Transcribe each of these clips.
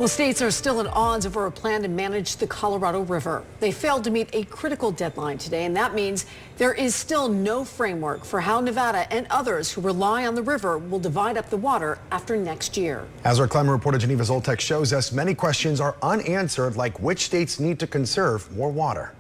Well, states are still at odds over a plan to manage the Colorado River. They failed to meet a critical deadline today, and that means there is still no framework for how Nevada and others who rely on the river will divide up the water after next year. As our climate reporter Geneva Zoltek shows us, many questions are unanswered, like which states need to conserve more water.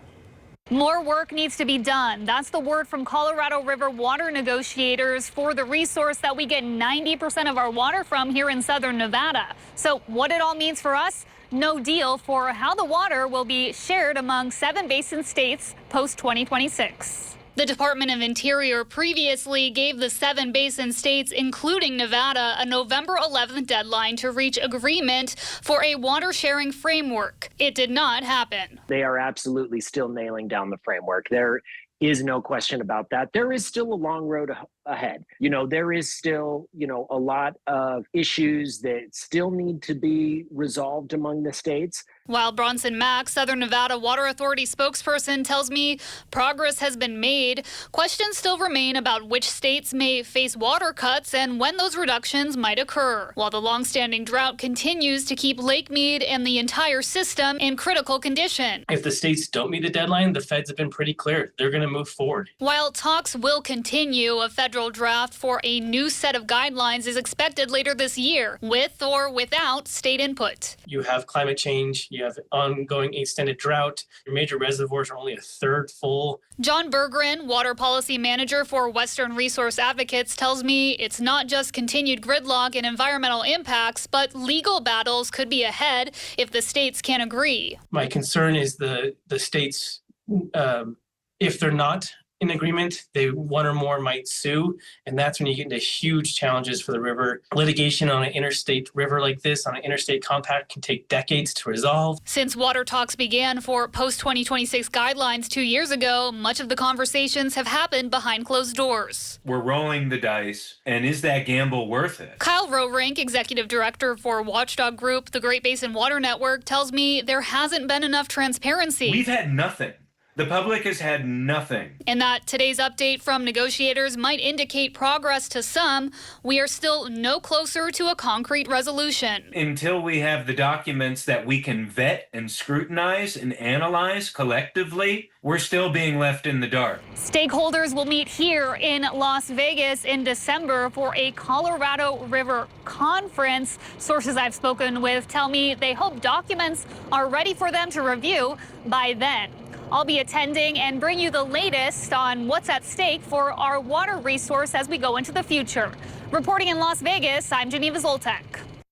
More work needs to be done. That's the word from Colorado River water negotiators for the resource that we get 90% of our water from here in southern Nevada. So what it all means for us? No deal for how the water will be shared among 7 basin states post-2026. The Department of Interior previously gave the 7 basin states, including Nevada, a November 11th deadline to reach agreement for a water sharing framework. It did not happen. They are absolutely still nailing down the framework. There is no question about that. There is still a long road ahead. There is still, a lot of issues that still need to be resolved among the states. While Bronson Mack, Southern Nevada Water Authority spokesperson, tells me progress has been made, questions still remain about which states may face water cuts and when those reductions might occur, while the longstanding drought continues to keep Lake Mead and the entire system in critical condition. If the states don't meet the deadline, the feds have been pretty clear. They're going to move forward. While talks will continue, a federal draft for a new set of guidelines is expected later this year, with or without state input. You have climate change. You have ongoing extended drought. Your major reservoirs are only a third full. John Berggren, water policy manager for Western Resource Advocates, tells me it's not just continued gridlock and environmental impacts, but legal battles could be ahead if the states can't agree. My concern is the states, if they're not in agreement, one or more might sue, and that's when you get into huge challenges for the river. Litigation on an interstate river like this, on an interstate compact, can take decades to resolve. Since water talks began for post-2026 guidelines 2 years ago, much of the conversations have happened behind closed doors. We're rolling the dice, and is that gamble worth it? Kyle Roerink, executive director for watchdog group the Great Basin Water Network, tells me there hasn't been enough transparency. We've had nothing. The public has had nothing. And that today's update from negotiators might indicate progress to some, we are still no closer to a concrete resolution. Until we have the documents that we can vet and scrutinize and analyze collectively, we're still being left in the dark. Stakeholders will meet here in Las Vegas in December for a Colorado River conference. Sources I've spoken with tell me they hope documents are ready for them to review by then. I'll be attending and bring you the latest on what's at stake for our water resource as we go into the future. Reporting in Las Vegas, I'm Geneva Zoltek.